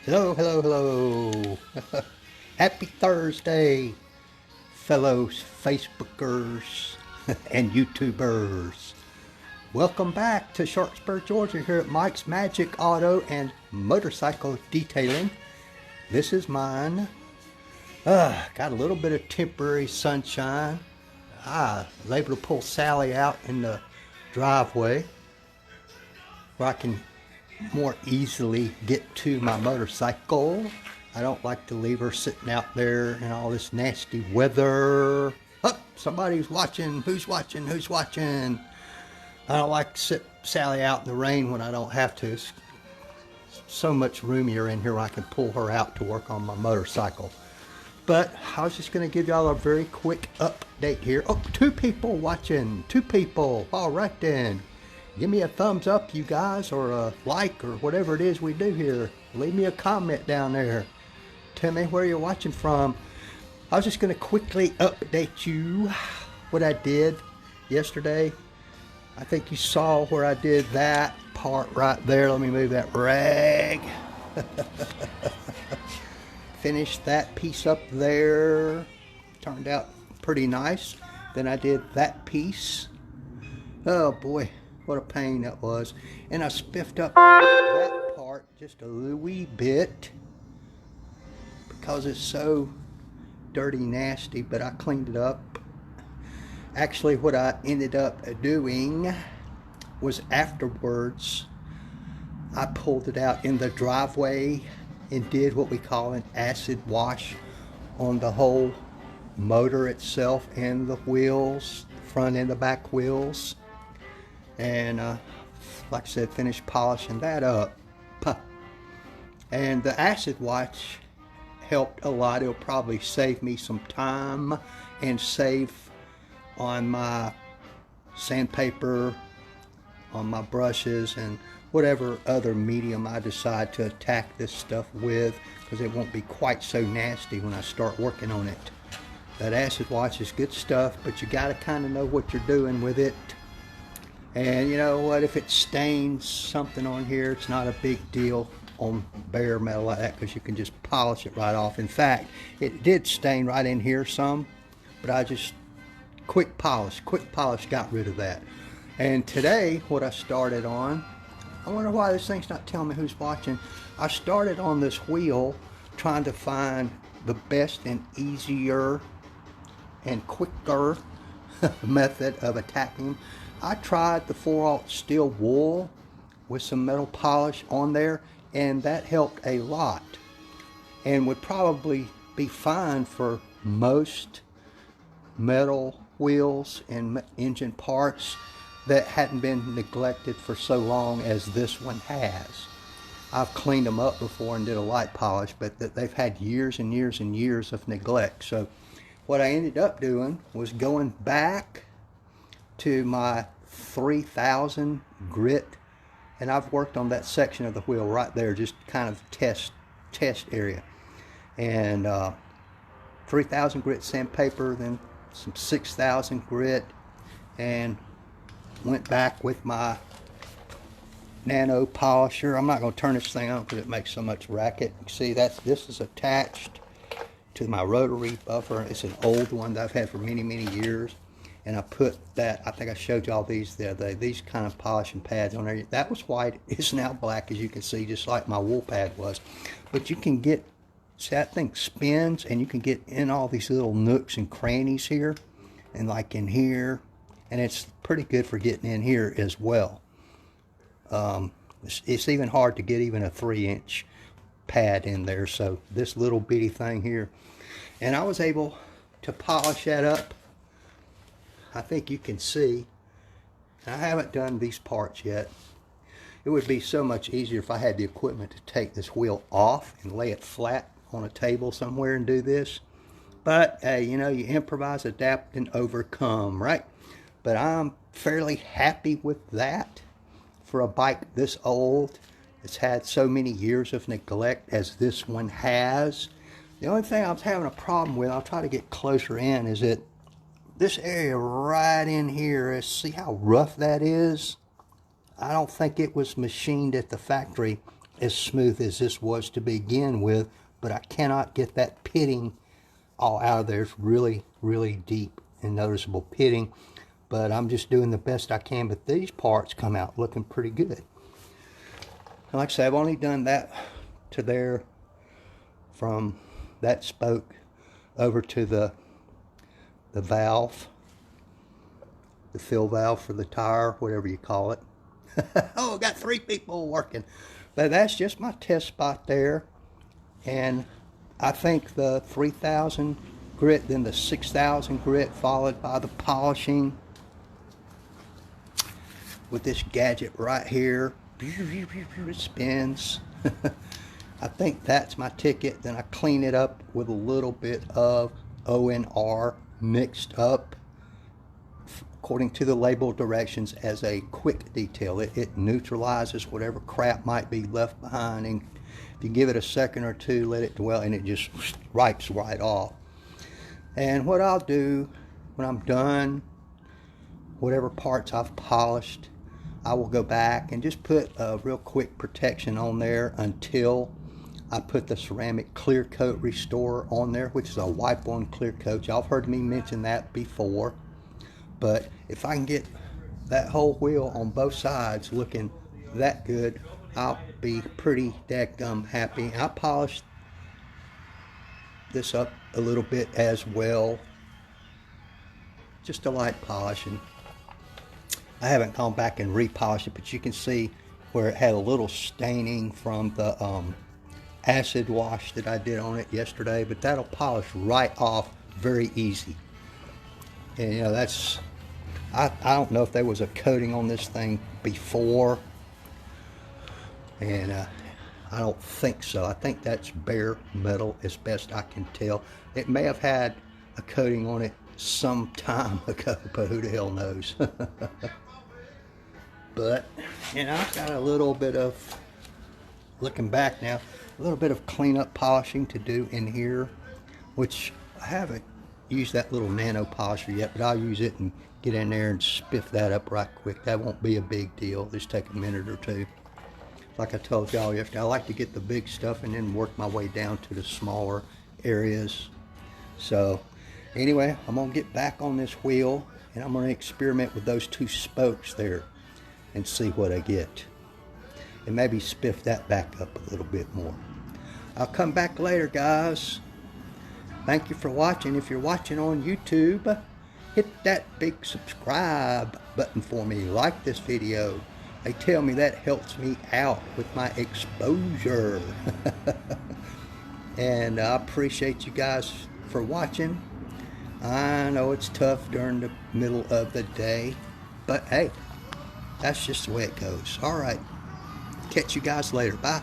Hello, hello, hello. Happy Thursday, fellow Facebookers and YouTubers. Welcome back to Sharpsburg, Georgia, here at Mike's Magic Auto and Motorcycle Detailing. This is mine. Got a little bit of temporary sunshine. I was able to pull Sally out in the driveway where I can more easily get to my motorcycle. I don't like to leave her sitting out there in all this nasty weather. Oh, somebody's watching. Who's watching? Who's watching? I don't like to sit Sally out in the rain when I don't have to. It's so much roomier in here where I can pull her out to work on my motorcycle. But I was just going to give y'all a very quick update here. Oh, 2 people watching. 2 people. All right then. Give me a thumbs up, you guys, or a like, or whatever it is we do here. Leave me a comment down there. Tell me where you're watching from. I was just going to quickly update you what I did yesterday. I think you saw where I did that part right there. Let me move that rag. Finished that piece up there. Turned out pretty nice. Then I did that piece. Oh boy. What a pain that was. And I spiffed up that part just a wee bit because it's so dirty, nasty, but I cleaned it up. Actually, what I ended up doing was afterwards, I pulled it out in the driveway and did what we call an acid wash on the whole motor itself and the wheels, front and the back wheels. And like I said, finished polishing that up. And the acid wash helped a lot. It'll probably save me some time and save on my sandpaper, on my brushes, and whatever other medium I decide to attack this stuff with, because it won't be quite so nasty when I start working on it. That acid wash is good stuff, but you got to kind of know what you're doing with it. And you know what, if it stains something on here, it's not a big deal on bare metal like that, because you can just polish it right off. In fact, it did stain right in here some, but I just quick polish got rid of that. And today, what I started on, I wonder why this thing's not telling me who's watching. I started on this wheel trying to find the best and easier and quicker method of attacking. I tried the 4/0 steel wool with some metal polish on there, and that helped a lot and would probably be fine for most metal wheels and engine parts that hadn't been neglected for so long as this one has. I've cleaned them up before and did a light polish, but they've had years and years and years of neglect. So what I ended up doing was going back to my 3000 grit, and I've worked on that section of the wheel right there, just kind of test area, and 3000 grit sandpaper, then some 6000 grit, and went back with my nano polisher. I'm not going to turn this thing on because it makes so much racket. You see, this is attached to my rotary buffer. It's an old one that I've had for many years. And I put that, I think I showed y'all these the other day, these kind of polishing pads on there. That was white, it's now black, as you can see, just like my wool pad was. But you can get, see, that thing spins, and you can get in all these little nooks and crannies here, and like in here, and it's pretty good for getting in here as well. It's even hard to get even a 3-inch pad in there, so this little bitty thing here. And I was able to polish that up. I think you can see. I haven't done these parts yet. It would be so much easier if I had the equipment to take this wheel off and lay it flat on a table somewhere and do this. But hey, you know, you improvise, adapt, and overcome, right? But I'm fairly happy with that for a bike this old. It's had so many years of neglect as this one has. The only thing I was having a problem with, I'll try to get closer in, is that this area right in here, see how rough that is? I don't think it was machined at the factory as smooth as this was to begin with, but I cannot get that pitting all out of there. It's really, really deep and noticeable pitting, but I'm just doing the best I can. But these parts come out looking pretty good. And like I say, I've only done that to there, from that spoke over to the valve, the fill valve for the tire, whatever you call it. Oh, got 3 people working. But that's just my test spot there. And I think the 3000 grit, then the 6000 grit, followed by the polishing with this gadget right here. It spins. I think that's my ticket. Then I clean it up with a little bit of ONR mixed up according to the label directions as a quick detail. It neutralizes whatever crap might be left behind, and if you give it a second or two, let it dwell, and it just wipes right off. And what I'll do when I'm done, whatever parts I've polished, I will go back and just put a real quick protection on there until I put the ceramic clear coat restorer on there, which is a wipe on clear coat. Y'all have heard me mention that before. But if I can get that whole wheel on both sides looking that good, I'll be pretty dadgum happy. I polished this up a little bit as well, just a light polishing. I haven't gone back and repolished it, but you can see where it had a little staining from the acid wash that I did on it yesterday, but that'll polish right off very easy. And you know, that's, I don't know if there was a coating on this thing before, and I don't think so. I think that's bare metal as best I can tell. It may have had a coating on it some time ago, but who the hell knows. But you know, I've got a little bit of, looking back now, a little bit of cleanup polishing to do in here, which I haven't used that little nano polisher yet, but I'll use it and get in there and spiff that up right quick. That won't be a big deal. Just take a minute or two. Like I told y'all yesterday, I like to get the big stuff and then work my way down to the smaller areas. So anyway, I'm gonna get back on this wheel and I'm gonna experiment with those 2 spokes there and see what I get, and maybe spiff that back up a little bit more. I'll come back later, guys. Thank you for watching. If you're watching on YouTube, hit that big subscribe button for me. Like this video. They tell me that helps me out with my exposure. And I appreciate you guys for watching. I know it's tough during the middle of the day, but hey, that's just the way it goes. All right. Catch you guys later. Bye.